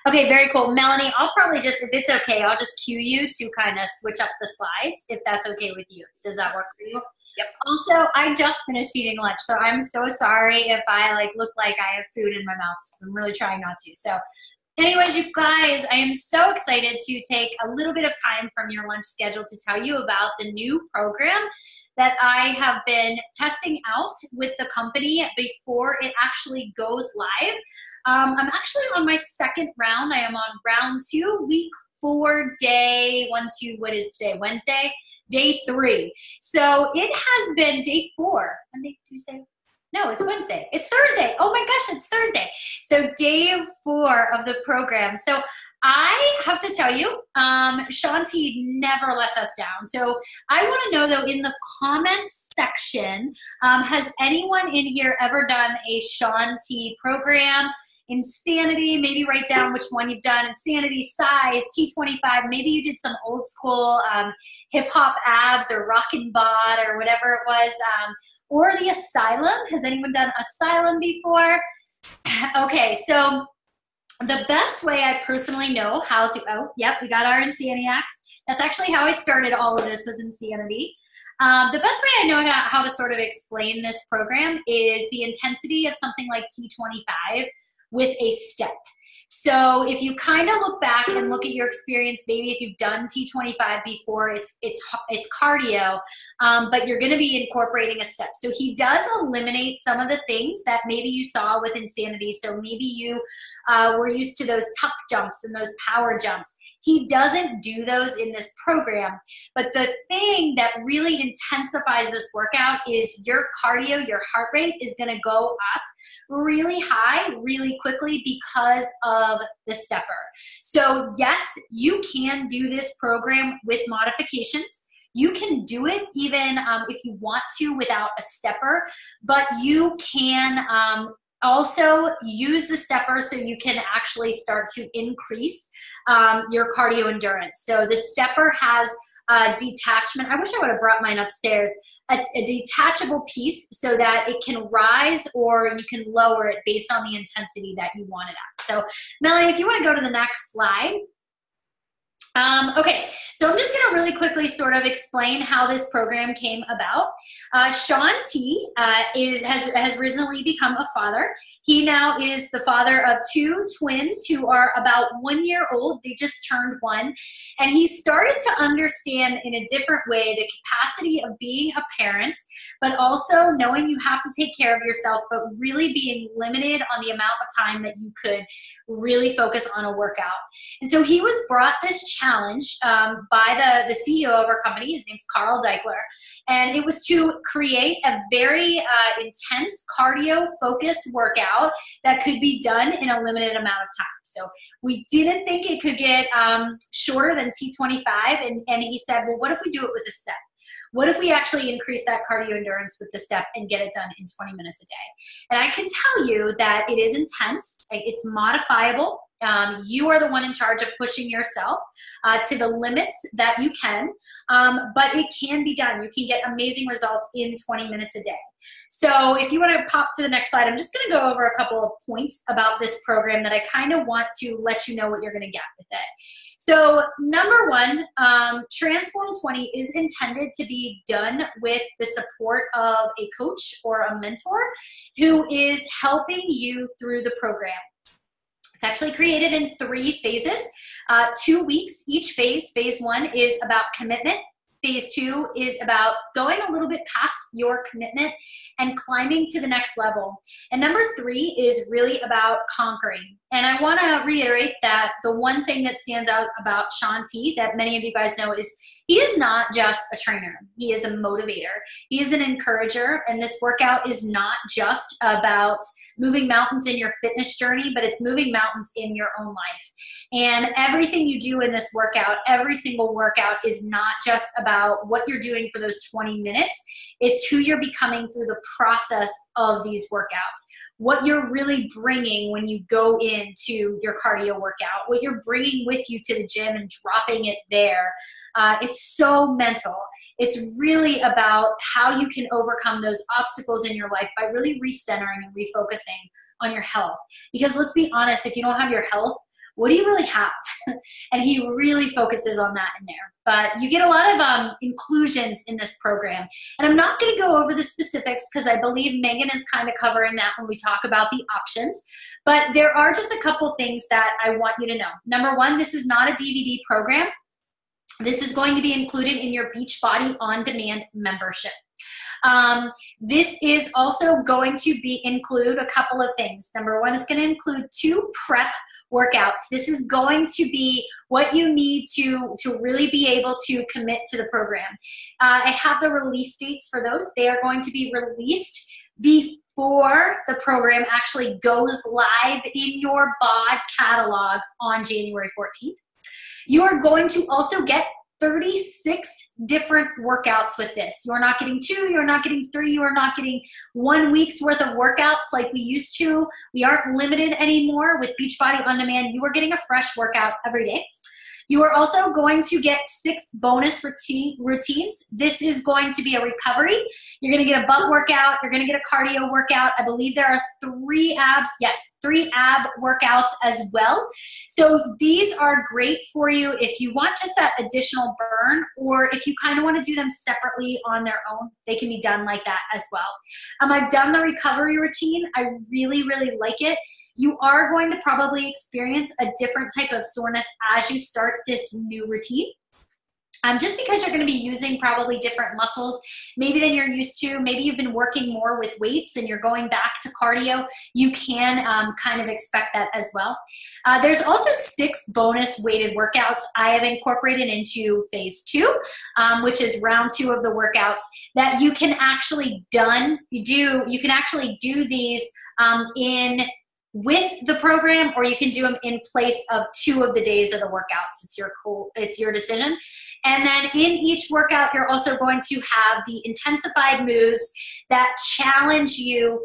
Okay, very cool. Melanie, I'll probably just, if it's okay, I'll just cue you to kind of switch up the slides, if that's okay with you. Does that work for you? Yep. Also, I just finished eating lunch, so I'm so sorry if I like look like I have food in my mouth. I'm really trying not to. So anyways, you guys, I am so excited to take a little bit of time from your lunch schedule to tell you about the new program that I have been testing out with the company before it actually goes live. I'm actually on my second round. I am on round 2, week 4, day 1, 2, what is today? Wednesday? Day 3. So it has been day 4. Monday, Tuesday? No, it's Wednesday. It's Thursday. Oh my gosh, it's Thursday. So day 4 of the program. So I have to tell you, Shanti never lets us down. So I want to know though, in the comments section, has anyone in here ever done a Shanti program? Insanity, maybe write down which one you've done. Insanity, Size, T25, maybe you did some old school hip hop abs or rockin' bot or whatever it was. Or the Asylum, has anyone done Asylum before? Okay, so the best way I personally know how to, oh, yep, we got our Insaniacs. That's actually how I started all of this, was Insanity. The best way I know how to sort of explain this program is the intensity of something like T25 with a step. So if you kind of look back and look at your experience, maybe if you've done T25 before, it's cardio, but you're going to be incorporating a step. So he does eliminate some of the things that maybe you saw with Insanity. So maybe you were used to those tuck jumps and those power jumps. He doesn't do those in this program. But the thing that really intensifies this workout is your cardio, your heart rate is going to go up really high, really quickly because of the stepper. So yes, you can do this program with modifications. You can do it even if you want to without a stepper, but you can also use the stepper so you can actually start to increase your cardio endurance. So the stepper has detachment. I wish I would have brought mine upstairs. A detachable piece so that it can rise or you can lower it based on the intensity that you want it at. So Melanie, if you want to go to the next slide. Okay, so I'm just going to really quickly sort of explain how this program came about. Sean T has recently become a father. He now is the father of 2 twins who are about 1 year old. They just turned 1. And he started to understand in a different way the capacity of being a parent, but also knowing you have to take care of yourself, but really being limited on the amount of time that you could really focus on a workout. And so he was brought this challenge by the CEO of our company. His name's Carl Deichler. And it was to create a very intense cardio-focused workout that could be done in a limited amount of time. So we didn't think it could get shorter than T25. And he said, well, what if we do it with a step? What if we actually increase that cardio endurance with the step and get it done in 20 minutes a day? And I can tell you that it is intense. It's modifiable. You are the one in charge of pushing yourself to the limits that you can, but it can be done. You can get amazing results in 20 minutes a day. So if you want to pop to the next slide, I'm just going to go over a couple of points about this program that I kind of want to let you know what you're going to get with it. So number 1, Transform 20 is intended to be done with the support of a coach or a mentor who is helping you through the program. It's actually created in 3 phases, 2 weeks each phase. Phase 1 is about commitment. Phase 2 is about going a little bit past your commitment and climbing to the next level. And number 3 is really about conquering. And I want to reiterate that the one thing that stands out about Sean T that many of you guys know is he is not just a trainer. He is a motivator. He is an encourager. And this workout is not just about moving mountains in your fitness journey, but it's moving mountains in your own life. And everything you do in this workout, every single workout is not just about what you're doing for those 20 minutes. It's who you're becoming through the process of these workouts. What you're really bringing when you go into your cardio workout, what you're bringing with you to the gym and dropping it there. It's so mental. It's really about how you can overcome those obstacles in your life by really recentering and refocusing on your health. Because let's be honest, if you don't have your health, what do you really have? And he really focuses on that in there. But you get a lot of inclusions in this program. And I'm not going to go over the specifics because I believe Megan is kind of covering that when we talk about the options. But there are just a couple things that I want you to know. Number one, this is not a DVD program. This is going to be included in your Beachbody On Demand membership. This is also going to include a couple of things. Number one, it's going to include 2 prep workouts. This is going to be what you need to really be able to commit to the program. I have the release dates for those. They are going to be released before the program actually goes live in your BOD catalog on January 14th. You are going to also get 36 different workouts with this. You're not getting 2, you're not getting 3, you are not getting 1 week's worth of workouts like we used to. We aren't limited anymore with Beachbody On Demand. You are getting a fresh workout every day. You are also going to get 6 bonus routines. This is going to be a recovery. You're going to get a butt workout. You're going to get a cardio workout. I believe there are 3 abs. Yes, 3 ab workouts as well. So these are great for you if you want just that additional burn, or if you kind of want to do them separately on their own, they can be done like that as well. I've done the recovery routine. I really, really like it. You are going to probably experience a different type of soreness as you start this new routine. Just because you're going to be using probably different muscles maybe than you're used to. Maybe you've been working more with weights and you're going back to cardio. You can kind of expect that as well. There's also 6 bonus weighted workouts I have incorporated into phase 2, which is round 2 of the workouts that you can actually you can actually do these with the program, or you can do them in place of 2 of the days of the workouts. It's your decision. And then in each workout, you're also going to have the intensified moves that challenge you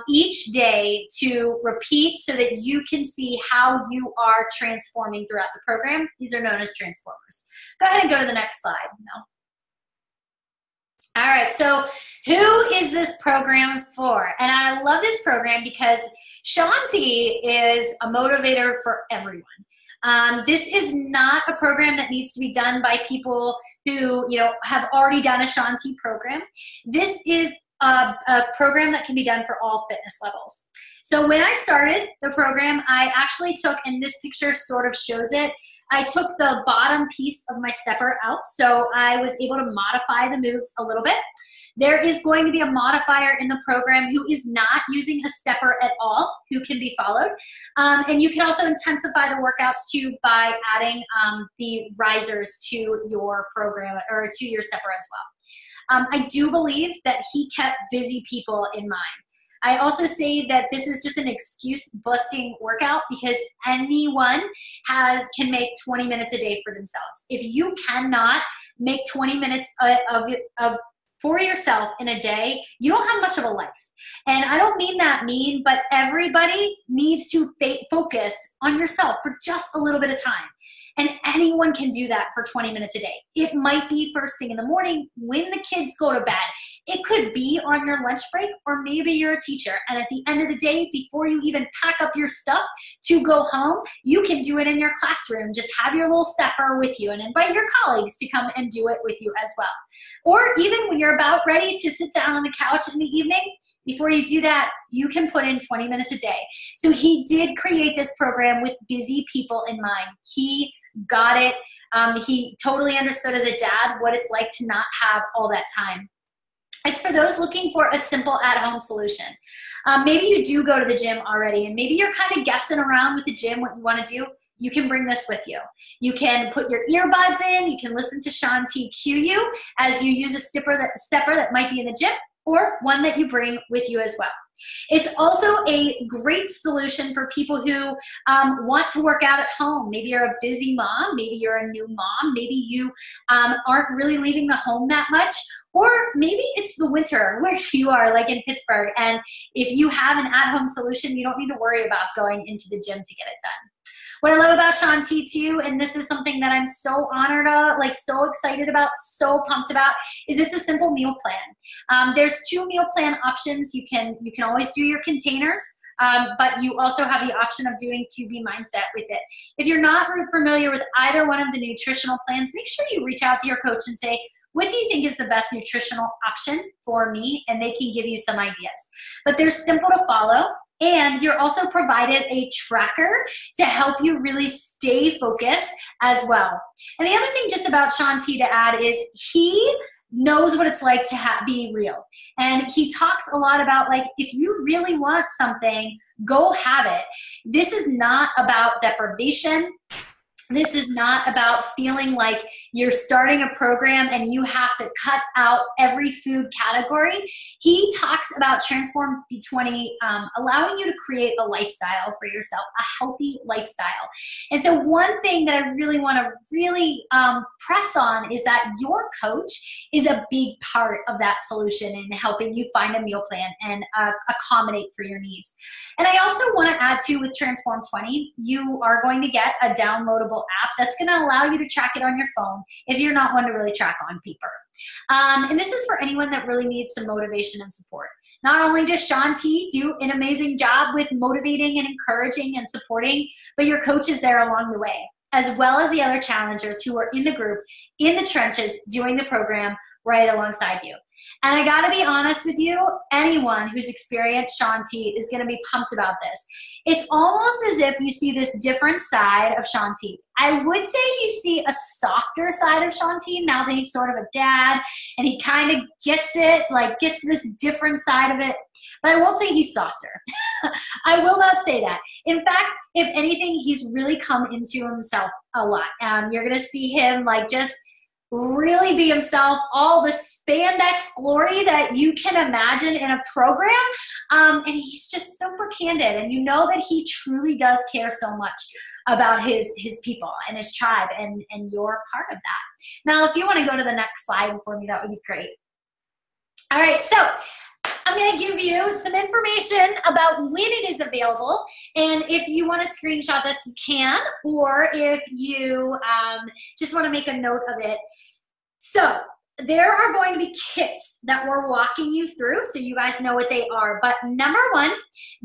each day to repeat so that you can see how you are transforming throughout the program. These are known as transformers. Go ahead and go to the next slide. No. All right, so who is this program for? And I love this program because Shanti is a motivator for everyone. This is not a program that needs to be done by people who have already done a Shanti program. This is a program that can be done for all fitness levels. So when I started the program, I actually took, and this picture sort of shows it, I took the bottom piece of my stepper out, so I was able to modify the moves a little bit. There is going to be a modifier in the program who is not using a stepper at all, who can be followed. And you can also intensify the workouts too by adding the risers to your program, or to your stepper as well. I do believe that he kept busy people in mind. I also say that this is just an excuse-busting workout because anyone can make 20 minutes a day for themselves. If you cannot make 20 minutes for yourself in a day, you don't have much of a life. And I don't mean that mean, but everybody needs to focus on yourself for just a little bit of time. And anyone can do that for 20 minutes a day. It might be first thing in the morning when the kids go to bed. It could be on your lunch break, or maybe you're a teacher. And at the end of the day, before you even pack up your stuff to go home, you can do it in your classroom. Just have your little stepper with you and invite your colleagues to come and do it with you as well. Or even when you're about ready to sit down on the couch in the evening, before you do that, you can put in 20 minutes a day. So he did create this program with busy people in mind. He got it. He totally understood as a dad what it's like to not have all that time. It's for those looking for a simple at-home solution. Maybe you do go to the gym already, and maybe you're kind of guessing around with the gym what you want to do. You can bring this with you. You can put your earbuds in. You can listen to Shanti cue you as you use a stepper that might be in the gym, or one that you bring with you as well. It's also a great solution for people who want to work out at home. Maybe you're a busy mom, maybe you're a new mom, maybe you aren't really leaving the home that much, or maybe it's the winter where you are, like in Pittsburgh, and if you have an at-home solution, you don't need to worry about going into the gym to get it done. What I love about Shanti too, and this is something that I'm so honored of, like so excited about, so pumped about, is it's a simple meal plan. There's 2 meal plan options. You can always do your containers. but you also have the option of doing 2B Mindset with it. If you're not familiar with either one of the nutritional plans, make sure you reach out to your coach and say, what do you think is the best nutritional option for me? And they can give you some ideas. But they're simple to follow. And you're also provided a tracker to help you really stay focused as well. And the other thing just about Shaun T to add is he knows what it's like to be real. And he talks a lot about, like, if you really want something, go have it. This is not about deprivation. This is not about feeling like you're starting a program and you have to cut out every food category. He talks about Transform B20, allowing you to create a lifestyle for yourself, a healthy lifestyle. And so one thing that I really want to press on is that your coach is a big part of that solution in helping you find a meal plan and accommodate for your needs. And I also want to add too, with Transform 20, you are going to get a downloadable app that's going to allow you to track it on your phone if you're not one to really track on paper. And this is for anyone that really needs some motivation and support. Not only does Shaun T do an amazing job with motivating and encouraging and supporting, but your coach is there along the way, as well as the other challengers who are in the group, in the trenches, doing the program right alongside you. And I gotta be honest with you, anyone who's experienced Shaun T is gonna be pumped about this. It's almost as if you see this different side of Shaun T. I would say you see a softer side of Shaun T now that he's sort of a dad and he kind of gets it, like gets this different side of it. But I won't say he's softer. I will not say that. In fact, if anything, he's really come into himself a lot. You're going to see him like just really be himself, all the spandex glory that you can imagine in a program. And he's just super candid. And you know that he truly does care so much about his people and his tribe, and you're part of that. Now, if you want to go to the next slide for me, that would be great. All right, so I'm going to give you some information about when it is available, and if you want to screenshot this, you can, or if you just want to make a note of it. So there are going to be kits that we're walking you through, so you guys know what they are. But number one,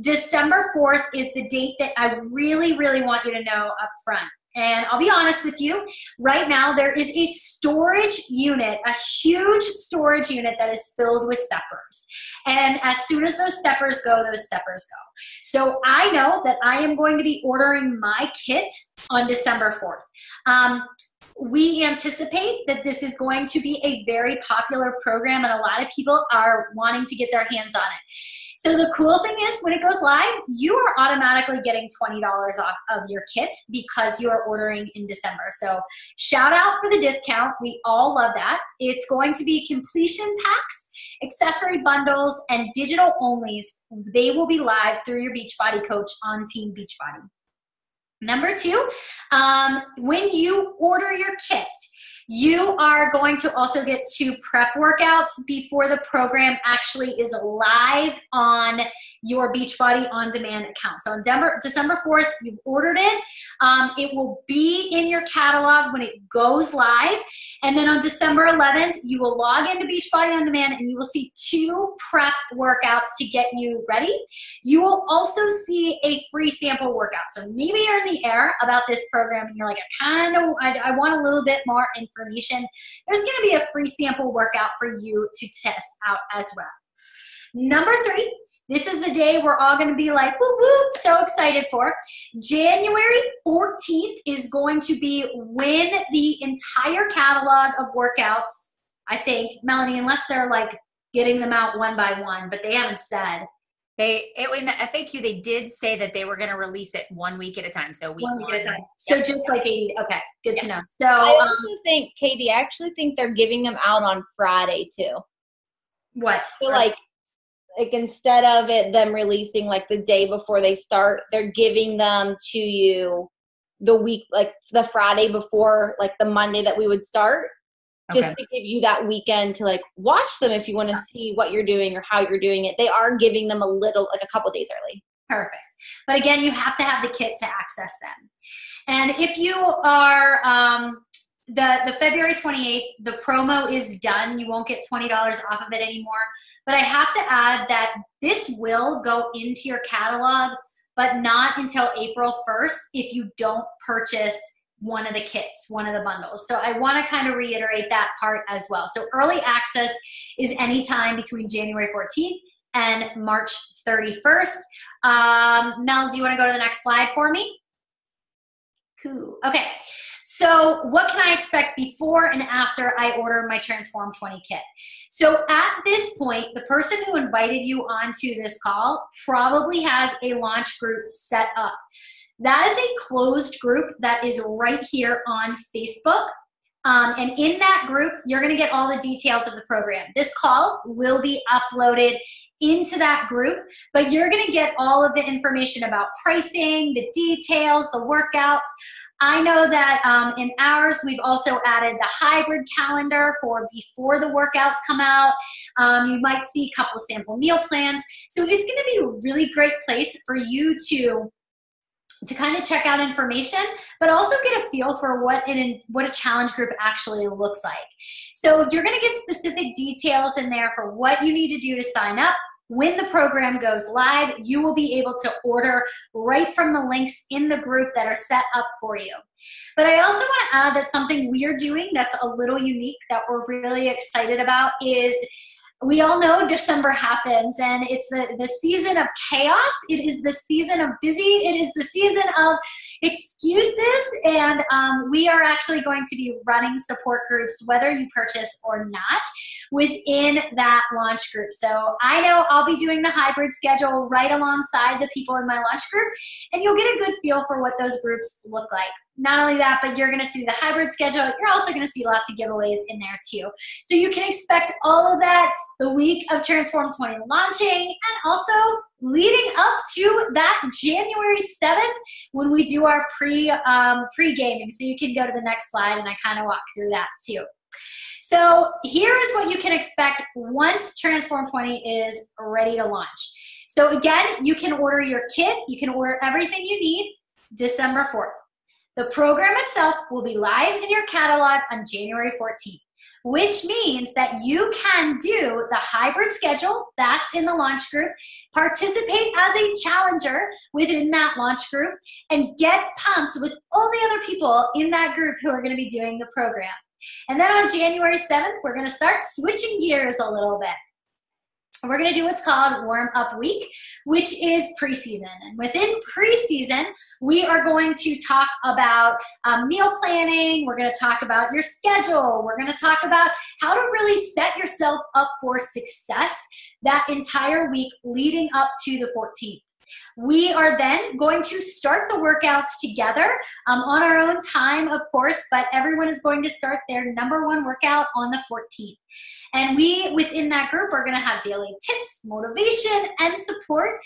December 4th is the date that I really, really want you to know up front. And I'll be honest with you, right now there is a storage unit, a huge storage unit that is filled with steppers. And as soon as those steppers go, those steppers go. So I know that I am going to be ordering my kit on December 4th. We anticipate that this is going to be a very popular program, and a lot of people are wanting to get their hands on it. So the cool thing is, when it goes live, you are automatically getting $20 off of your kit because you are ordering in December. So shout out for the discount. We all love that. It's going to be completion packs, accessory bundles, and digital onlys. They will be live through your Beachbody coach on Team Beachbody. Number two, when you order your kit, you are going to also get 2 prep workouts before the program actually is live on your Beachbody On Demand account. So on December 4th, you've ordered it. It will be in your catalog when it goes live. And then on December 11th, you will log into Beachbody On Demand and you will see 2 prep workouts to get you ready. You will also see a free sample workout. So maybe you're in the air about this program and you're like, I want a little bit more information. There's going to be a free sample workout for you to test out as well. Number 3, this is the day we're all going to be like, whoop, whoop, so excited for. January 14th is going to be when the entire catalog of workouts, I think, Melanie, unless they're like getting them out one by one, but they haven't said. In the FAQ, they did say that they were going to release it 1 week at a time. So week 1 at a time. So just like 80. Okay, good to know. So I also think, Katie, I actually think they're giving them out on Friday too. What? So like instead of them releasing like the day before they start, they're giving them to you the week, like the Friday before, like the Monday that we would start. Just to give you that weekend to like watch them if you want to see what you're doing or how you're doing it. They are giving them a couple days early. Perfect. But again, you have to have the kit to access them. And if you are the February 28th, the promo is done. You won't get $20 off of it anymore. But I have to add that this will go into your catalog, but not until April 1st if you don't purchase one of the kits, one of the bundles. So I want to kind of reiterate that part as well. So early access is anytime between January 14th and March 31st. Mel, do you want to go to the next slide for me? Cool. Okay. So what can I expect before and after I order my Transform 20 kit? So at this point, the person who invited you onto this call probably has a launch group set up. That is a closed group that is right here on Facebook. And in that group, you're going to get all the details of the program. This call will be uploaded into that group, but you're going to get all of the information about pricing, the details, the workouts. I know that in ours, we've also added the hybrid calendar for before the workouts come out. You might see a couple sample meal plans. So it's going to be a really great place for you to kind of check out information, but also get a feel for what a challenge group actually looks like. So you're going to get specific details in there for what you need to do to sign up. When the program goes live, you will be able to order right from the links in the group that are set up for you. But I also want to add that something we are doing that's a little unique that we're really excited about is we all know December happens, and it's the season of chaos. It is the season of busy. It is the season of excuses, and we are actually going to be running support groups, whether you purchase or not, within that launch group. So I know I'll be doing the hybrid schedule right alongside the people in my launch group, and you'll get a good feel for what those groups look like. Not only that, but you're going to see the hybrid schedule. You're also going to see lots of giveaways in there too. So you can expect all of that the week of Transform 20 launching, and also leading up to that January 7th when we do our pre-gaming. So you can go to the next slide and I kind of walk through that too. So here is what you can expect once Transform 20 is ready to launch. So again, you can order your kit. You can order everything you need December 4th. The program itself will be live in your catalog on January 14th, which means that you can do the hybrid schedule that's in the launch group, participate as a challenger within that launch group, and get pumped with all the other people in that group who are going to be doing the program. And then on January 7th, we're going to start switching gears a little bit. We're going to do what's called Warm Up Week, which is preseason. And within preseason, we are going to talk about meal planning. We're going to talk about your schedule. We're going to talk about how to really set yourself up for success that entire week leading up to the 14th. We are then going to start the workouts together on our own time, of course, but everyone is going to start their #1 workout on the 14th. And we, within that group, are going to have daily tips, motivation, and support.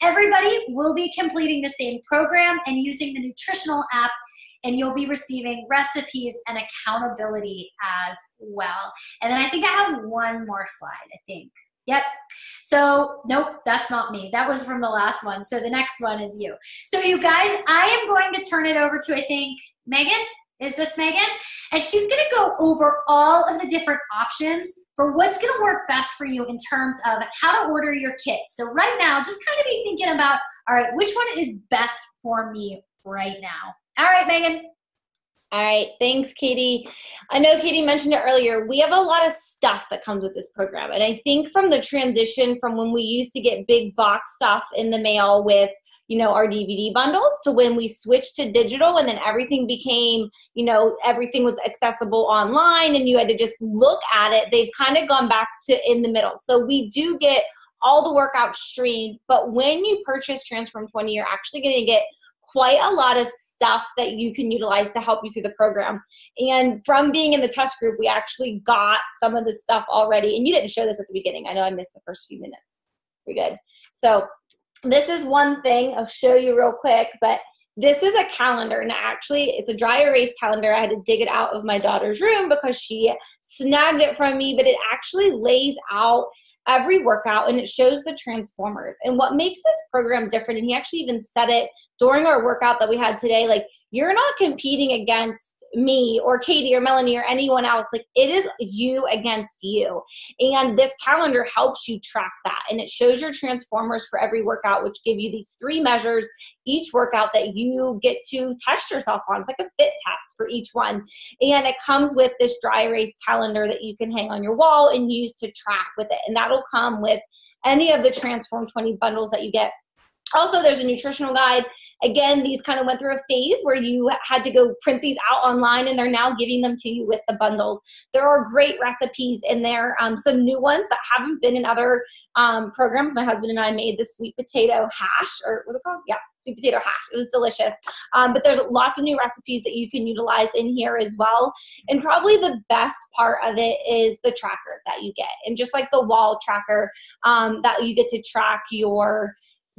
Everybody will be completing the same program and using the nutritional app, and you'll be receiving recipes and accountability as well. And then I think I have one more slide, I think. Yep. So, nope, that's not me. That was from the last one. So the next one is you. So you guys, I am going to turn it over to, I think, Megan. Is this Megan? And she's going to go over all of the different options for what's going to work best for you in terms of how to order your kit. So right now, just kind of be thinking about, all right, which one is best for me right now? All right, Megan. All right, thanks, Katie. I know Katie mentioned it earlier. We have a lot of stuff that comes with this program. And I think from the transition from when we used to get big box stuff in the mail with, you know, our DVD bundles to when we switched to digital and then everything became, you know, everything was accessible online and you had to just look at it, they've kind of gone back to in the middle. So we do get all the workouts streamed, but when you purchase Transform 20, you're actually going to get quite a lot of stuff that you can utilize to help you through the program. And from being in the test group, we actually got some of the stuff already. And you didn't show this at the beginning. I know I missed the first few minutes. Pretty good. So this is one thing I'll show you real quick, but this is a calendar. And actually, it's a dry erase calendar. I had to dig it out of my daughter's room because she snagged it from me, but it actually lays out every workout and it shows the transformers. And what makes this program different, and he actually even said it during our workout that we had today, like you're not competing against me or Katie or Melanie or anyone else. Like, it is you against you. And this calendar helps you track that. And it shows your transformers for every workout, which give you these 3 measures each workout that you get to test yourself on. It's like a fit test for each one. And it comes with this dry erase calendar that you can hang on your wall and use to track with it. And that'll come with any of the Transform 20 bundles that you get. Also, there's a nutritional guide. Again, these kind of went through a phase where you had to go print these out online, and they're now giving them to you with the bundles. There are great recipes in there, some new ones that haven't been in other programs. My husband and I made the sweet potato hash, or what's it called? Yeah, sweet potato hash. It was delicious. But there's lots of new recipes that you can utilize in here as well. And probably the best part of it is the tracker that you get. And just like the wall tracker, that you get to track your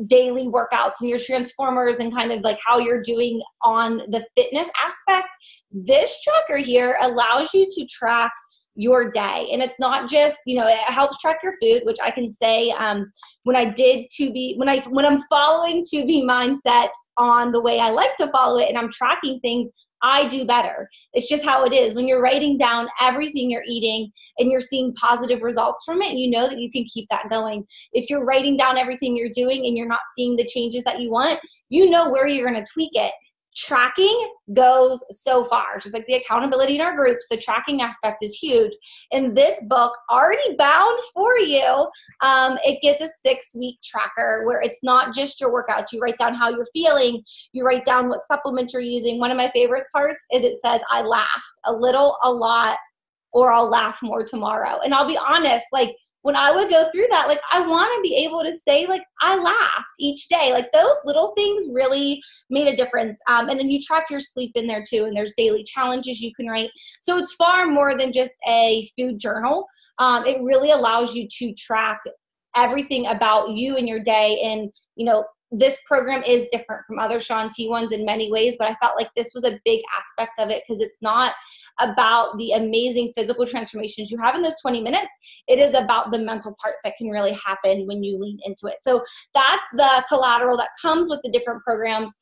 daily workouts and your transformers and kind of like how you're doing on the fitness aspect. This tracker here allows you to track your day. And it's not just, it helps track your food, which I can say when I'm following To Be Mindset on the way I like to follow it and I'm tracking things, I do better. It's just how it is. When you're writing down everything you're eating and you're seeing positive results from it, you know that you can keep that going. If you're writing down everything you're doing and you're not seeing the changes that you want, you know where you're going to tweak it. Tracking goes so far. Just like the accountability in our groups, the tracking aspect is huge. And this book, already bound for you, it gets a 6-week tracker where it's not just your workouts. You write down how you're feeling. You write down what supplements you're using. One of my favorite parts is it says, I laughed a little, a lot, or I'll laugh more tomorrow. And I'll be honest, like, when I would go through that, like, I want to be able to say, like, I laughed each day. Like, those little things really made a difference. And then you track your sleep in there too, and there's daily challenges you can write. So it's far more than just a food journal. It really allows you to track everything about you and your day. And, this program is different from other Shaun T ones in many ways, but I felt like this was a big aspect of it because it's not about the amazing physical transformations you have in those 20 minutes. It is about the mental part that can really happen when you lean into it. So that's the collateral that comes with the different programs.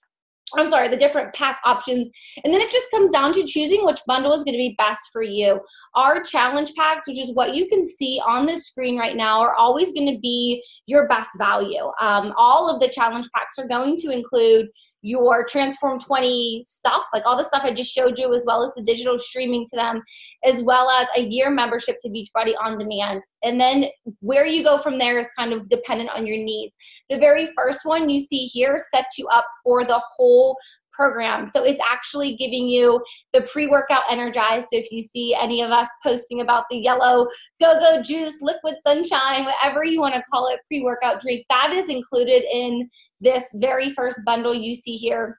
The different pack options. And then it just comes down to choosing which bundle is going to be best for you. Our challenge packs, which is what you can see on this screen right now, are always going to be your best value. All of the challenge packs are going to include your Transform 20 stuff, like all the stuff I just showed you, as well as the digital streaming to them, as well as a year membership to Beachbody On Demand. And then where you go from there is kind of dependent on your needs. The very first one you see here sets you up for the whole program. So it's actually giving you the pre-workout Energize. So if you see any of us posting about the yellow go-go juice, liquid sunshine, whatever you want to call it, pre-workout drink, that is included in this very first bundle you see here,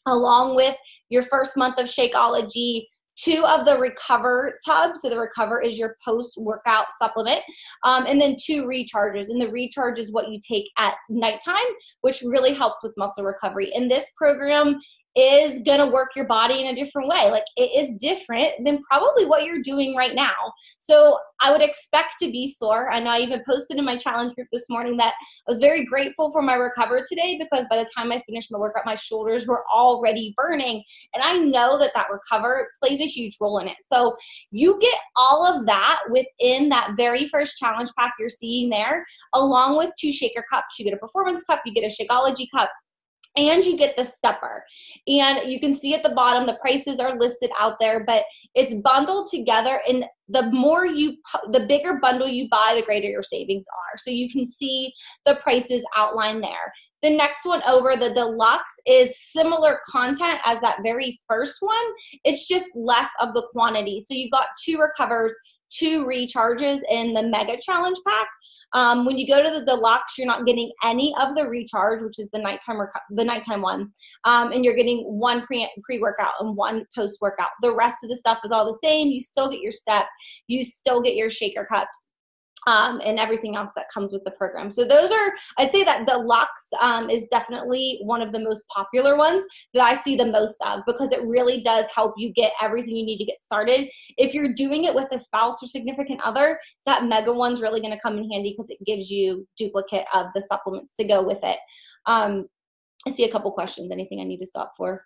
along with your first month of Shakeology, 2 of the Recover tubs. So the Recover is your post-workout supplement, and then 2 recharges. And the recharge is what you take at nighttime, which really helps with muscle recovery. And this program is going to work your body in a different way. Like, it is different than probably what you're doing right now. So I would expect to be sore. I know I even posted in my challenge group this morning that I was very grateful for my Recover today, because by the time I finished my workout, my shoulders were already burning. And I know that Recover plays a huge role in it. So you get all of that within that very first challenge pack you're seeing there, along with 2 shaker cups. You get a performance cup, you get a Shakeology cup, and you get the stepper. And you can see at the bottom, the prices are listed out there, but it's bundled together. And the bigger bundle you buy, the greater your savings are. So you can see the prices outlined there. The next one over, the deluxe, is similar content as that very first one. It's just less of the quantity. So you got 2 Recovers, 2 recharges in the mega challenge pack. When you go to the deluxe, you're not getting any of the recharge, which is the nighttime one, and you're getting 1 pre-workout and 1 post-workout. The rest of the stuff is all the same. You still get your step, you still get your shaker cups, and everything else that comes with the program. So those are, I'd say that deluxe is definitely one of the most popular ones that I see the most of, because it really does help you get everything you need to get started. If you're doing it with a spouse or significant other, that mega one's really going to come in handy because it gives you duplicate of the supplements to go with it. I see a couple questions. Anything I need to stop for?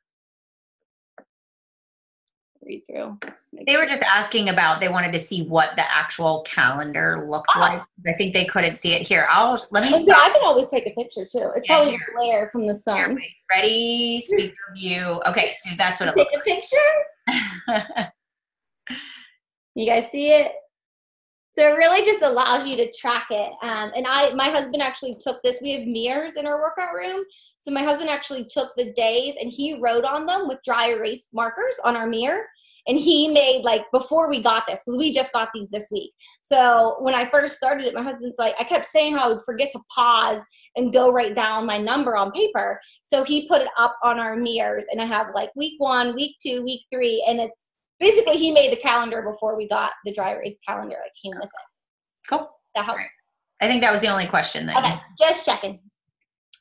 read through. They were just asking about, they wanted to see what the actual calendar looked like. I think they couldn't see it here. Let me I stop. can always take a picture too. It's probably the glare from the sun. Here, wait. Ready, speaker view. Okay, so that's what it looks like. Take a picture. You guys see it? So it really just allows you to track it. And my husband actually took this. We have mirrors in our workout room. So my husband actually took the days and he wrote on them with dry erase markers on our mirror. And he made, like, before we got this, because we just got these this week. So when I first started it, my husband's like, I kept saying how I would forget to pause and go write down my number on paper. So he put it up on our mirrors, and I have like week 1, week 2, week 3, and it's basically he made the calendar before we got the dry erase calendar that came with it. Cool. That helped. Right. I think that was the only question. Just checking.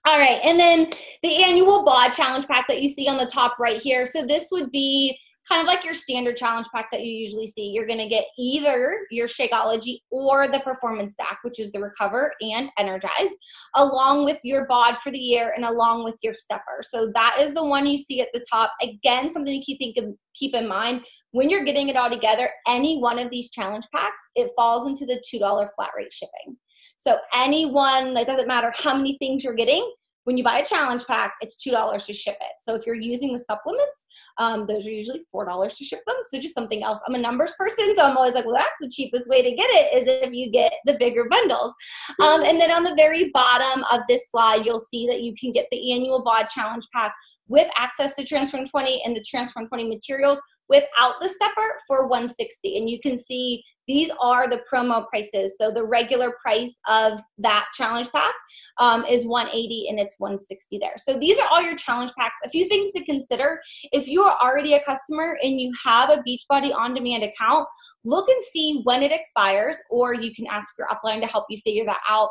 All right, and then the annual BOD challenge pack that you see on the top right here. So this would be kind of like your standard challenge pack that you usually see. You're going to get either your Shakeology or the Performance Stack, which is the Recover and Energize, along with your BOD for the year and along with your stepper. So that is the one you see at the top. Again, something to keep in mind, when you're getting it all together, any one of these challenge packs, it falls into the $2 flat rate shipping. So anyone, it doesn't matter how many things you're getting, when you buy a challenge pack, it's $2 to ship it. So if you're using the supplements, those are usually $4 to ship them. So just something else. I'm a numbers person, so I'm always like, well, that's the cheapest way to get it is if you get the bigger bundles. And then on the very bottom of this slide, you'll see that you can get the annual BOD challenge pack with access to Transform 20 and the Transform 20 materials without the stepper for $160. And you can see these are the promo prices. So the regular price of that challenge pack is $180 and it's $160 there. So these are all your challenge packs. A few things to consider. If you are already a customer and you have a Beachbody on-demand account, look and see when it expires, or you can ask your upline to help you figure that out.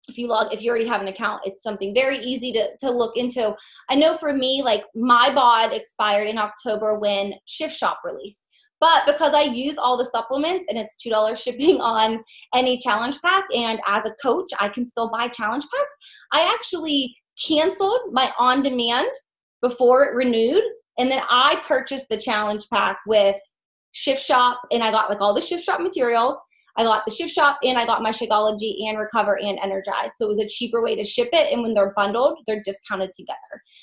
If you already have an account, it's something very easy to look into. I know for me, like my BOD expired in October when Shift Shop released. But because I use all the supplements and it's $2 shipping on any challenge pack, and as a coach, I can still buy challenge packs, I actually canceled my on-demand before it renewed. And then I purchased the challenge pack with Shift Shop, and I got like all the Shift Shop materials. I got the Shift Shop and I got my Shakeology and Recover and Energize. So it was a cheaper way to ship it. And when they're bundled, they're discounted together.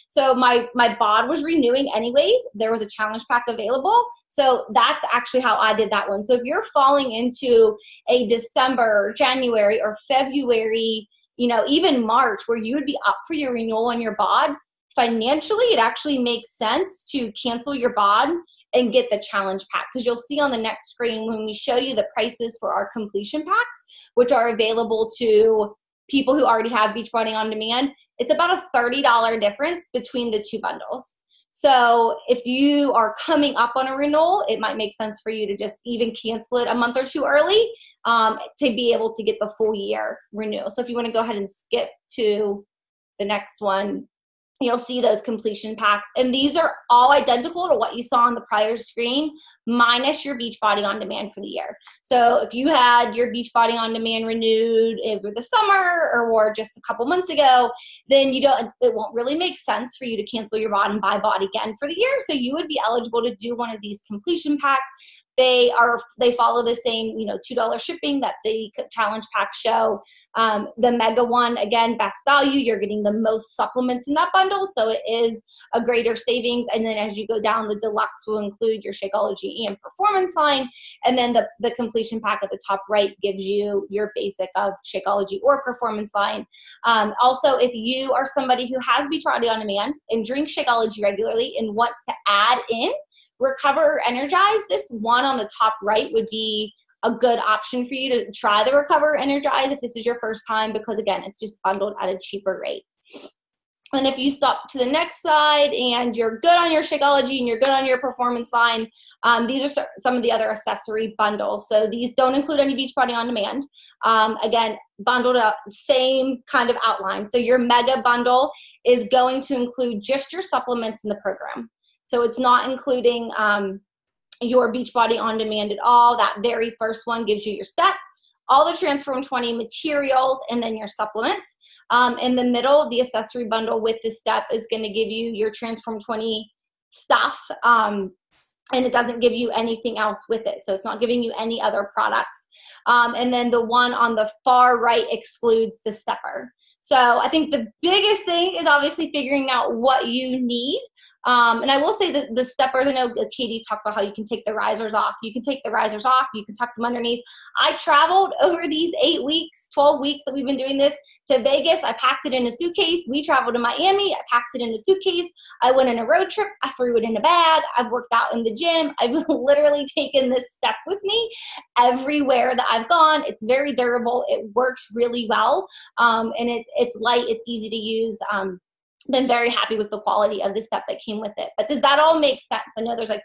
So my BOD was renewing anyways. There was a challenge pack available. So that's actually how I did that one. So if you're falling into a December, January, or February, even March, where you would be up for your renewal on your BOD, financially, it actually makes sense to cancel your BOD and get the challenge pack, because you'll see on the next screen when we show you the prices for our completion packs, which are available to people who already have Beachbody On Demand. It's about a $30 difference between the two bundles. So if you are coming up on a renewal, it might make sense for you to just even cancel it a month or two early to be able to get the full year renewal. So if you want to go ahead and skip to the next one, you'll see those completion packs. And these are all identical to what you saw on the prior screen, minus your Beachbody On Demand for the year. So if you had your Beachbody On Demand renewed over the summer or just a couple months ago, then it won't really make sense for you to cancel your BOD and buy BOD again for the year. So you would be eligible to do one of these completion packs. They follow the same, $2 shipping that the challenge packs show. The mega one, again, best value, you're getting the most supplements in that bundle, so it is a greater savings. And then as you go down, the deluxe will include your Shakeology and Performance line, and then the completion pack at the top right gives you your basic of Shakeology or Performance line. Also, if you are somebody who has Beachbody On Demand and drinks Shakeology regularly and wants to add in Recover or Energize, this one on the top right would be a good option for you to try the Recover Energize if this is your first time, because again, it's just bundled at a cheaper rate. And if you stop to the next slide and you're good on your Shakeology and you're good on your Performance line, these are some of the other accessory bundles. So these don't include any Beachbody On Demand. Again, bundled up, same kind of outline. So your mega bundle is going to include just your supplements in the program. So it's not including your Beachbody On Demand at all. That very first one gives you your step, all the Transform 20 materials, and then your supplements. In the middle, the accessory bundle with the step is going to give you your Transform 20 stuff, and it doesn't give you anything else with it. So it's not giving you any other products. And then the one on the far right excludes the stepper. So I think the biggest thing is obviously figuring out what you need. And I will say that the steppers, I know Katie talked about how you can take the risers off. You can take the risers off. You can tuck them underneath. I traveled over these 8 weeks, 12 weeks that we've been doing this to Vegas. I packed it in a suitcase. We traveled to Miami. I packed it in a suitcase. I went on a road trip. I threw it in a bag. I've worked out in the gym. I've literally taken this step with me everywhere that I've gone. It's very durable. It works really well. And it's light. It's easy to use. Been very happy with the quality of the step that came with it. But does that all make sense? I know there's like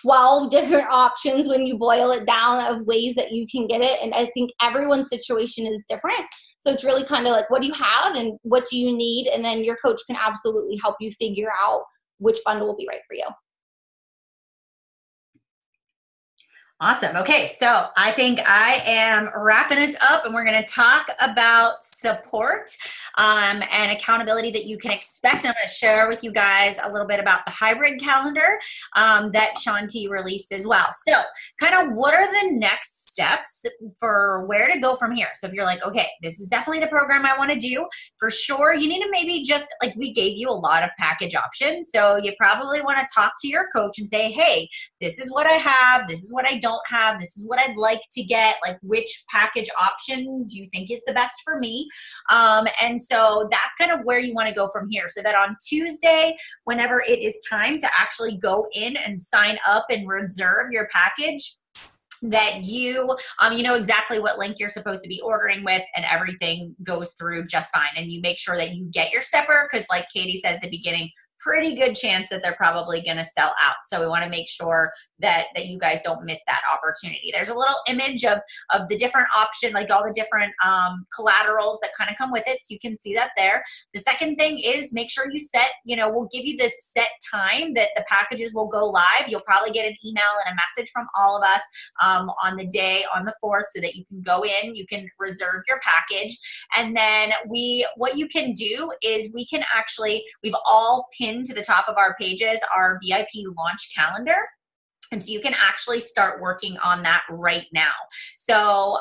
12 different options when you boil it down of ways that you can get it. And I think everyone's situation is different. So it's really kind of like, what do you have and what do you need? And then your coach can absolutely help you figure out which bundle will be right for you. Awesome. Okay, so I think I am wrapping us up, and we're going to talk about support and accountability that you can expect. And I'm going to share with you guys a little bit about the hybrid calendar that Shaun T released as well. So kind of what are the next steps for where to go from here? So if you're like, okay, this is definitely the program I want to do, for sure, you need to maybe just, like, we gave you a lot of package options. So you probably want to talk to your coach and say, hey, this is what I have. This is what I don't have. This is what I'd like to get. Like, which package option do you think is the best for me? And so that's kind of where you want to go from here, so that on Tuesday, whenever it is time to actually go in and sign up and reserve your package, that you know exactly what link you're supposed to be ordering with, and everything goes through just fine. And you make sure that you get your stepper, because like Katie said at the beginning, pretty good chance that they're probably going to sell out. So we want to make sure that you guys don't miss that opportunity. There's a little image of the different option, like all the different collaterals that kind of come with it. So you can see that there. The second thing is make sure you set, we'll give you this set time that the packages will go live. You'll probably get an email and a message from all of us on the day, on the 4th, so that you can go in, you can reserve your package. And then what you can do is we've all pinned to the top of our pages our VIP launch calendar. And so you can actually start working on that right now. So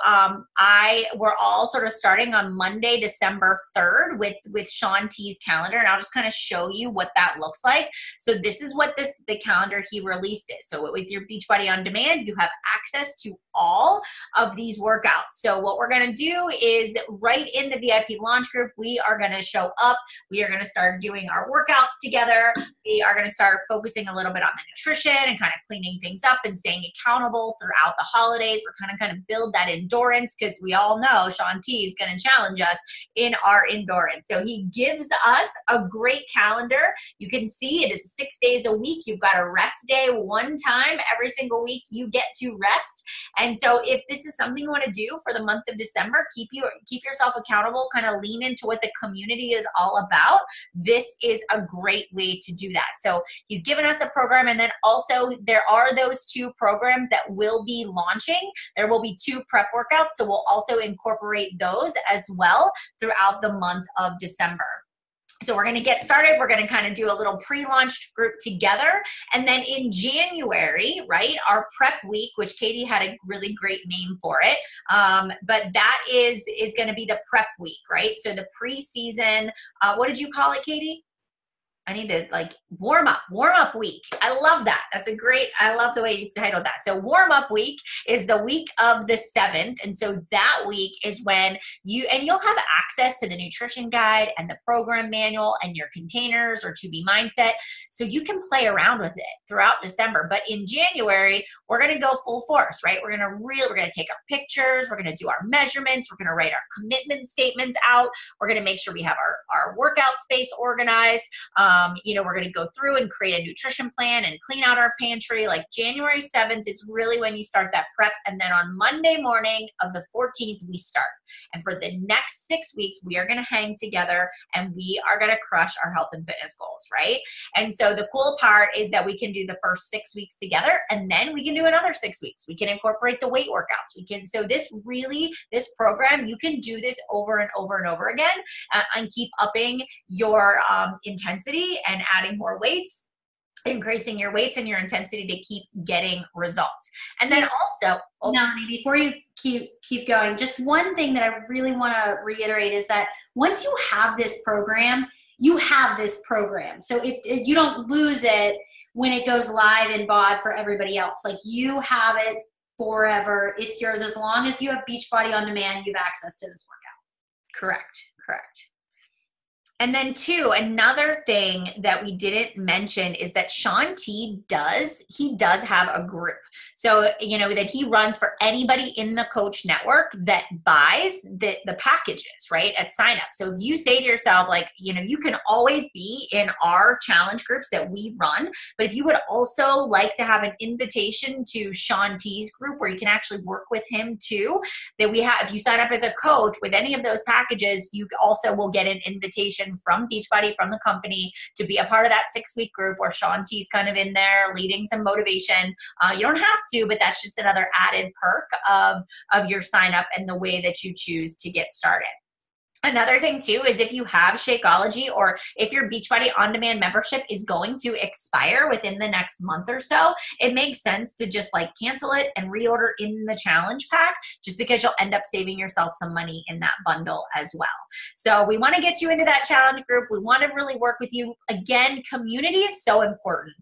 we're all sort of starting on Monday, December 3rd with Shaun T's calendar. And I'll just kind of show you what that looks like. So this is what the calendar he released is. So with your Beachbody On Demand, you have access to all of these workouts. So what we're going to do is right in the VIP launch group, we are going to show up. We are going to start doing our workouts together. We are going to start focusing a little bit on the nutrition and kind of cleaning things up and staying accountable throughout the holidays. We're kind of build that endurance, because we all know Shaun T is going to challenge us in our endurance. So he gives us a great calendar. You can see it is 6 days a week. You've got a rest day one time every single week. You get to rest. And so if this is something you want to do for the month of December, keep yourself accountable, kind of lean into what the community is all about. This is a great way to do that. So he's given us a program, and then also there are those 2 programs that will be launching. There will be 2 prep workouts, so we'll also incorporate those as well throughout the month of December. So we're going to get started. We're going to kind of do a little pre-launch group together. And then in January, right, our prep week, which Katie had a really great name for it. But that is going to be the prep week, right? So the preseason, what did you call it, Katie? I need to warm up week. I love that. I love the way you titled that. So warm up week is the week of the 7th. And so that week is when you'll have access to the nutrition guide and the program manual and your containers or To Be Mindset. So you can play around with it throughout December. But in January, we're going to go full force, right? We're going to take our pictures. We're going to do our measurements. We're going to write our commitment statements out. We're going to make sure we have our workout space organized. We're going to go through and create a nutrition plan and clean out our pantry. Like January 7th is really when you start that prep. And then on Monday morning of the 14th, we start. And for the next 6 weeks, we are going to hang together and we are going to crush our health and fitness goals, right? And so the cool part is that we can do the first 6 weeks together, and then we can do another 6 weeks. We can incorporate the weight workouts. So this program, you can do this over and over and over again and keep upping your intensity and adding more weights increasing your weights and your intensity to keep getting results. And then also, Melanie, before you keep going, just one thing that I really want to reiterate is that once you have this program, you have this program. So you don't lose it when it goes live in BOD for everybody else. Like, you have it forever. It's yours. As long as you have Beachbody On Demand, you have access to this workout. Correct. And then two, another thing that we didn't mention is that Shaun T does have a group. So, you know, that he runs for anybody in the coach network that buys the packages, right, at sign up. So if you say to yourself, like, you know, you can always be in our challenge groups that we run, but if you would also like to have an invitation to Shaun T's group where you can actually work with him too, that we have, if you sign up as a coach with any of those packages, you also will get an invitation from Beachbody, from the company, to be a part of that 6-week group where Shaun T's kind of in there leading some motivation. You don't have to, but that's just another added perk of your sign up and the way that you choose to get started. Another thing too is if you have Shakeology, or if your Beachbody On Demand membership is going to expire within the next month or so, it makes sense to just like cancel it and reorder in the challenge pack, just because you'll end up saving yourself some money in that bundle as well. So we want to get you into that challenge group. We want to really work with you. Again, community is so important.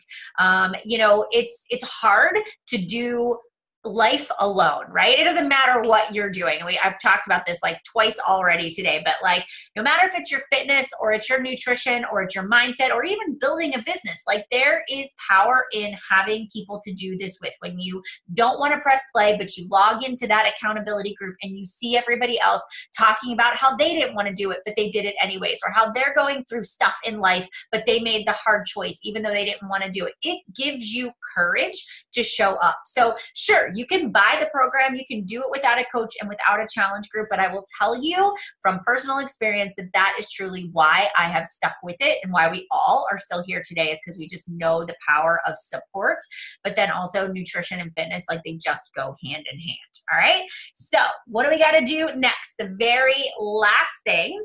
You know, it's hard to do life alone, right? It doesn't matter what you're doing. I've talked about this like twice already today, but like, no matter if it's your fitness or it's your nutrition or it's your mindset or even building a business, like, there is power in having people to do this with. When you don't want to press play, but you log into that accountability group and you see everybody else talking about how they didn't want to do it, but they did it anyways, or how they're going through stuff in life, but they made the hard choice even though they didn't want to do it. It gives you courage to show up. So sure, you can buy the program, you can do it without a coach and without a challenge group, but I will tell you from personal experience that that is truly why I have stuck with it, and why we all are still here today, is because we just know the power of support, but then also nutrition and fitness, like, they just go hand in hand. All right. So what do we got to do next? The very last thing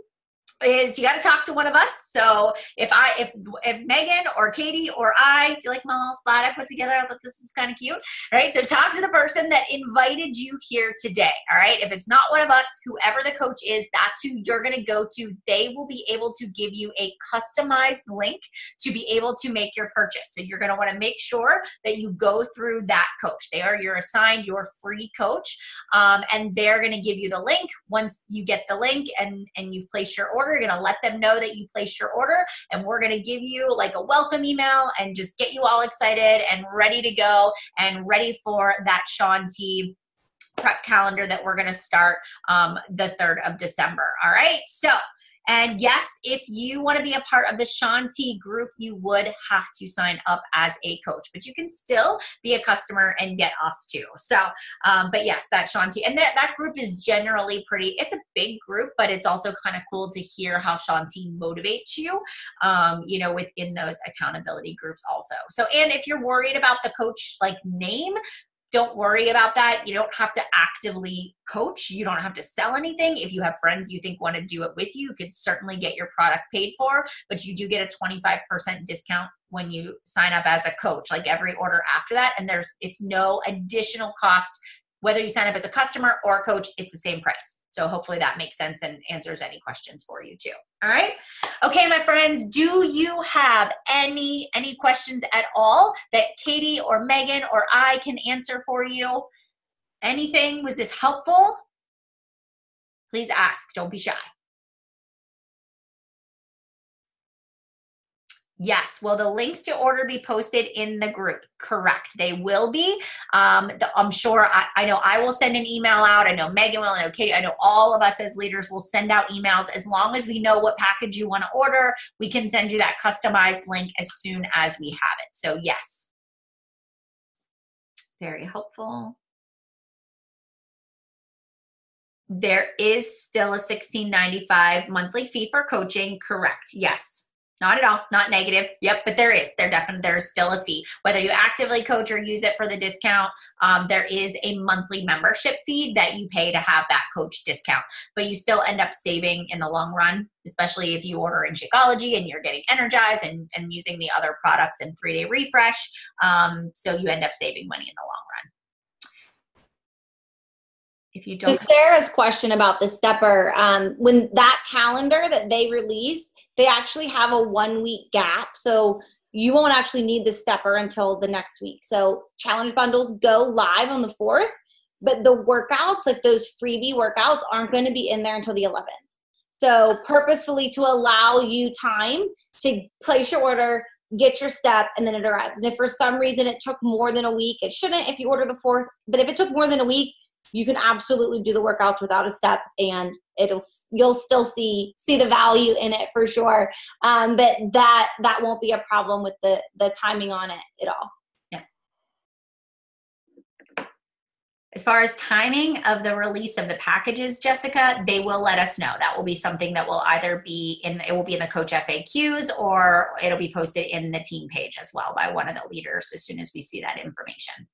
is you got to talk to one of us. So if Megan or Katie or do you like my little slide I put together? I thought this is kind of cute. All right. So talk to the person that invited you here today. All right. If it's not one of us, whoever the coach is, that's who you're going to go to. They will be able to give you a customized link to be able to make your purchase. So you're going to want to make sure that you go through that coach. They are your assigned, your free coach. And they're going to give you the link. Once you get the link and you've placed your order, you're going to let them know that you placed your order, and we're going to give you like a welcome email and just get you all excited and ready to go and ready for that Shaun T prep calendar that we're going to start the 3rd of December. All right. So, and yes, if you want to be a part of the Shaun T group, you would have to sign up as a coach, but you can still be a customer and get us too. So, but yes, that Shaun T, and that group is generally it's a big group, but it's also kind of cool to hear how Shaun T motivates you, you know, within those accountability groups also. So, and if you're worried about the coach like name, don't worry about that. You don't have to actively coach. You don't have to sell anything. If you have friends you think want to do it with you, you could certainly get your product paid for, but you do get a 25% discount when you sign up as a coach, like every order after that. And it's no additional cost. Whether you sign up as a customer or a coach, it's the same price. So hopefully that makes sense and answers any questions for you too. All right. Okay, my friends, do you have any questions at all that Katie or Megan or I can answer for you? Anything? Was this helpful? Please ask. Don't be shy. Yes. Will the links to order be posted in the group? Correct. They will be. I'm sure, I know I will send an email out. I know Megan will, I know Katie, I know all of us as leaders will send out emails. As long as we know what package you want to order, we can send you that customized link as soon as we have it. So yes. Very helpful. There is still a $16.95 monthly fee for coaching. Correct. Yes. Not at all, not negative. Yep, but there's still a fee. Whether you actively coach or use it for the discount, there is a monthly membership fee that you pay to have that coach discount. But you still end up saving in the long run, especially if you order in Shakeology and you're getting energized and using the other products in 3-day refresh. So you end up saving money in the long run. If you don't. To Sarah's question about the stepper, when that calendar that they release, they actually have a 1-week gap. So you won't actually need the stepper until the next week. So challenge bundles go live on the 4th, but the workouts, like those freebie workouts, aren't going to be in there until the 11th. So purposefully to allow you time to place your order, get your step, and then it arrives. And if for some reason it took more than a week, it shouldn't if you order the 4th, but if it took more than a week, you can absolutely do the workouts without a step, and you'll still see the value in it for sure. But that won't be a problem with the timing on it at all. Yeah. As far as timing of the release of the packages, Jessica, they will let us know. That will be something that will either be in the Coach FAQs, or it'll be posted in the team page as well by one of the leaders as soon as we see that information.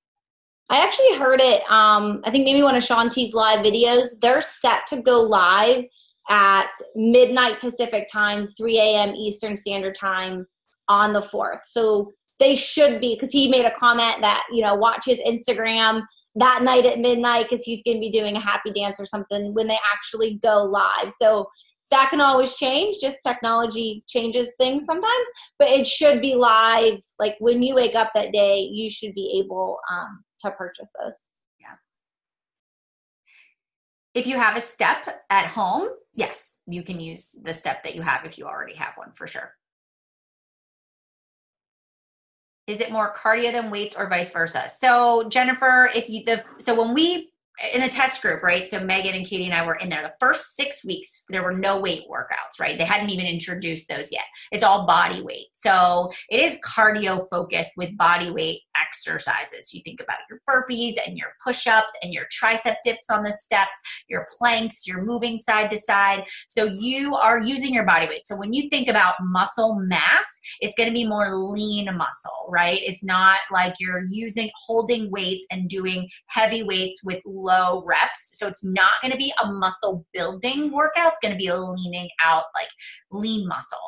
I actually heard it, I think maybe one of Shanti's live videos. They're set to go live at midnight Pacific time, 3 a.m. Eastern Standard Time on the 4th. So they should be, because he made a comment that, watch his Instagram that night at midnight because he's going to be doing a happy dance or something when they actually go live. So that can always change. Just technology changes things sometimes, but it should be live. Like when you wake up that day, you should be able to purchase those. Yeah. If you have a step at home, yes, you can use the step that you have if you already have one for sure. Is it more cardio than weights or vice versa? So Jennifer, when we in the test group, right? So Megan and Katie and I were in there. The first 6 weeks, there were no weight workouts, right? They hadn't even introduced those yet. It's all body weight. So it is cardio focused with body weight exercises. You think about your burpees and your push-ups and your tricep dips on the steps, your planks, you're moving side to side. So you are using your body weight. So when you think about muscle mass, it's going to be more lean muscle, right? It's not like you're holding weights and doing heavy weights with low reps. So it's not going to be a muscle building workout. It's going to be a leaning out, like lean muscle.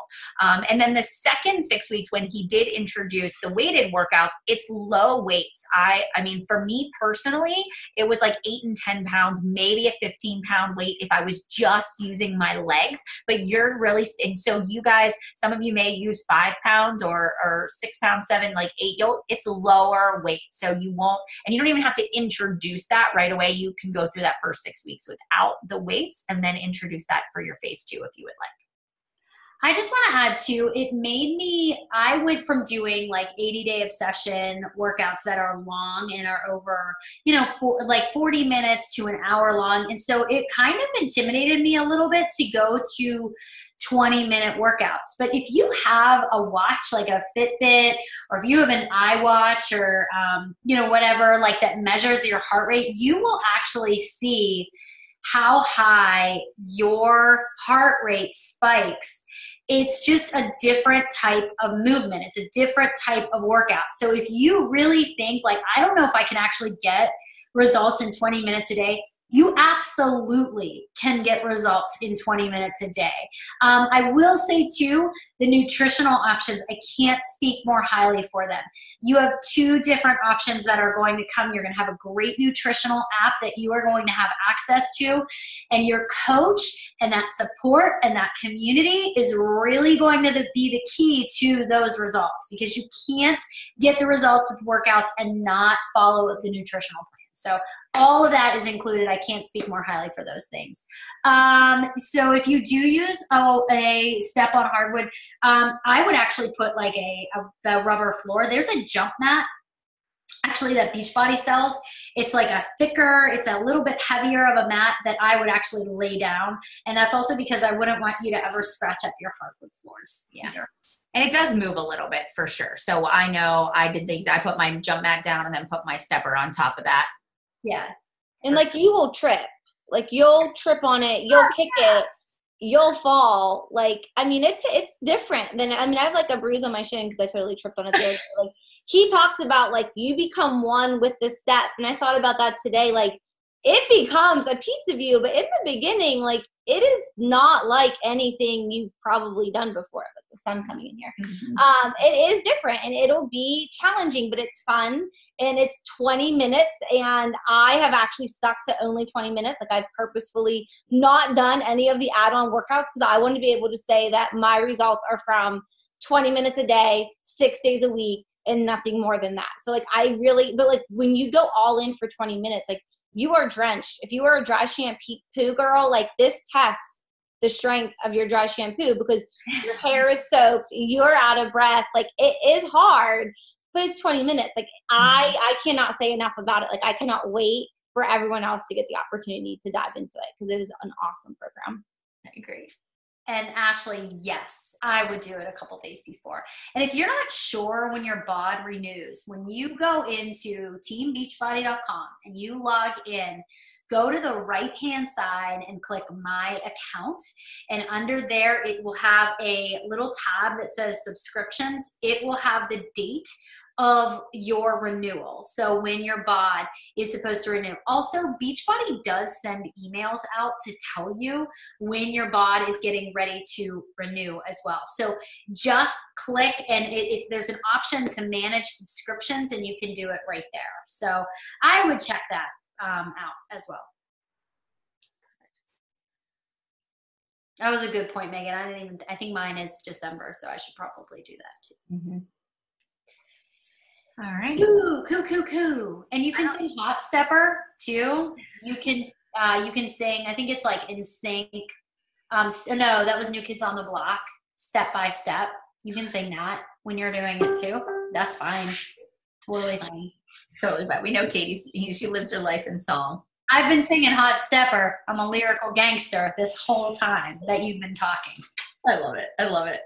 And then the second 6 weeks, when he did introduce the weighted workouts, it's low weights. I mean, for me personally, it was like 8 and 10 pounds, maybe a 15-pound weight if I was just using my legs. But you're really, and so you guys, some of you may use 5 pounds or 6 pounds, 7, like 8. It's lower weight. So you won't, and you don't even have to introduce that right away. You can go through that first 6 weeks without the weights and then introduce that for your phase 2 if you would like. I just want to add too, I went from doing like 80-day obsession workouts that are long and are over, like 40 minutes to an hour long. And so it kind of intimidated me a little bit to go to 20-minute workouts. But if you have a watch, like a Fitbit, or if you have an iWatch or, whatever, like that measures your heart rate, you will actually see how high your heart rate spikes. It's just a different type of movement. It's a different type of workout. So if you really think like, I don't know if I can actually get results in 20 minutes a day, you absolutely can get results in 20 minutes a day. I will say too, the nutritional options, I can't speak more highly for them. You have 2 different options that are going to come. You're going to have a great nutritional app that you are going to have access to, and your coach and that support and that community is really going to be the key to those results, because you can't get the results with workouts and not follow the nutritional plan. So all of that is included. I can't speak more highly for those things. So if you do use a step on hardwood, I would actually put like the rubber floor. There's a jump mat actually that Beachbody sells. It's like it's a little bit heavier of a mat that I would actually lay down. And that's also because I wouldn't want you to ever scratch up your hardwood floors either. And it does move a little bit for sure. So I know I did things. I put my jump mat down and then put my stepper on top of that. Yeah. And like you will trip. Like you'll trip on it, you'll kick it, you'll fall. Like, I mean, it's different than, I mean, I have like a bruise on my shin because I totally tripped on it there. Like, he talks about like you become one with the step. And I thought about that today. Like, it becomes a piece of you, but in the beginning, like, it is not like anything you've probably done before. Like the sun coming in here. Mm-hmm. It is different and it'll be challenging, but it's fun, and it's 20 minutes. And I have actually stuck to only 20 minutes. Like, I've purposefully not done any of the add-on workouts because I want to be able to say that my results are from 20 minutes a day, 6 days a week, and nothing more than that. So like, but like when you go all in for 20 minutes, like, you are drenched. If you are a dry shampoo girl, like, this tests the strength of your dry shampoo because your hair is soaked, you're out of breath. Like, it is hard, but it's 20 minutes. Like, I cannot say enough about it. Like, I cannot wait for everyone else to get the opportunity to dive into it because it is an awesome program. I agree. And Ashley, yes, I would do it a couple days before. And if you're not sure when your bod renews, when you go into teambeachbody.com and you log in, go to the right-hand side and click My Account. And under there, it will have a little tab that says Subscriptions. It will have the date of your renewal. So when your bod is supposed to renew. Also, Beachbody does send emails out to tell you when your bod is getting ready to renew as well. So just click and there's an option to manage subscriptions and you can do it right there. So I would check that out as well. That was a good point, Megan. I think mine is December, so I should probably do that too. Mm-hmm. All right. Cool. And you can sing Hot Stepper too. You can sing, I think it's like In Sync. No, that was New Kids on the Block, Step by Step. You can sing that when you're doing it too. That's fine. Totally fine. Totally fine. We know Katie, she lives her life in song. I've been singing Hot Stepper. I'm a lyrical gangster this whole time that you've been talking. I love it.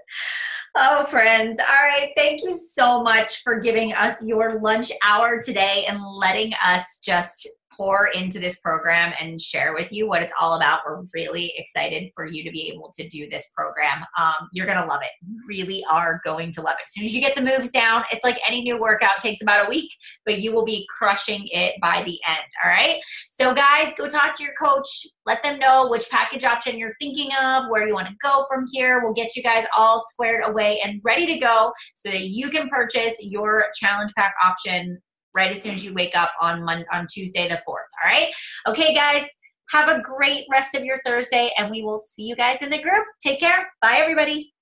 Oh, friends. All right. Thank you so much for giving us your lunch hour today and letting us just pour into this program and share with you what it's all about. We're really excited for you to be able to do this program. You're going to love it. You really are going to love it. As soon as you get the moves down, it's like any new workout takes about a week, but you will be crushing it by the end. All right. So guys, go talk to your coach. Let them know which package option you're thinking of, where you want to go from here. We'll get you guys all squared away and ready to go so that you can purchase your challenge pack option right as soon as you wake up on Tuesday the 4th. All right. Okay, guys, have a great rest of your Thursday, and we will see you guys in the group. Take care. Bye, everybody.